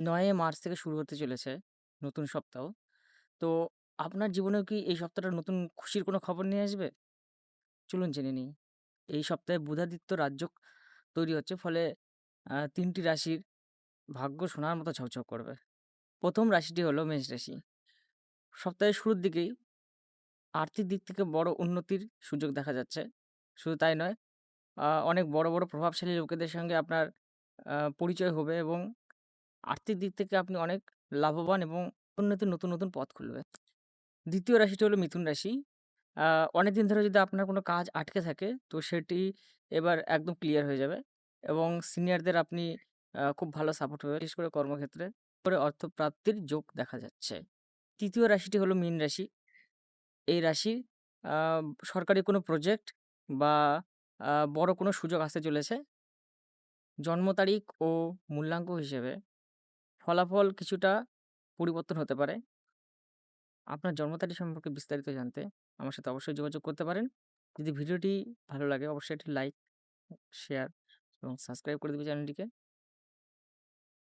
৯ March থেকে শুরু হতে চলেছে নতুন সপ্তাহ। তো আপনার জীবনেও কি এই সপ্তাহটা নতুন খুশির কোনো খবর নিয়ে আসবে? চলুন জেনে নিই। এই সপ্তাহে বুধাদিত্য রাজযোগ তৈরি হচ্ছে, ফলে ৩ টি রাশির ভাগ্য সোনার মতো ঝকঝক করবে। ১ম রাশিটি হলো মেষ রাশি। সপ্তাহের শুরুর দিকেই আর্থিক দিক থেকে বড় উন্নতির সুযোগ দেখা যাচ্ছে। শুধু তাই নয়, অনেক বড় প্রভাবশালী লোকেদের সঙ্গে আপনার পরিচয় হবে এবং আর্থিক দিক থেকে আপনি অনেক লাভবান এবং উন্নতির নতুন পথ খুলবে। ২য় রাশিটি হলো মিথুন রাশি। আ অনেকদিন ধরে যদি আপনার কোনো কাজ আটকে থাকে, তো সেটি এবার একদম ক্লিয়ার হয়ে যাবে এবং সিনিয়রদের আপনি খুব ভালো সাপোর্ট পাবেন, বিশেষ করে কর্মক্ষেত্রে। করে অর্থপ্রাপ্তির যোগ দেখা যাচ্ছে। ৩য় রাশিটি হলো মীন রাশি। এই রাশি আ সরকারি কোনো প্রজেক্ট বা বড় কোনো সুযোগ আসতে চলেছে। জন্ম তারিখ ও মূল্যাঙ্ক হিসেবে ফলাফল কিছুটা পরিবর্তন হতে পারে। আপনার জন্ম তারিখ সম্পর্কে বিস্তারিত জানতে আমার সাথে অবশ্যই যোগাযোগ করতে পারেন। যদি ভিডিওটি ভালো লাগে অবশ্যই একটি লাইক, শেয়ার এবং সাবস্ক্রাইব করে দিবেন চ্যানেলটিকে।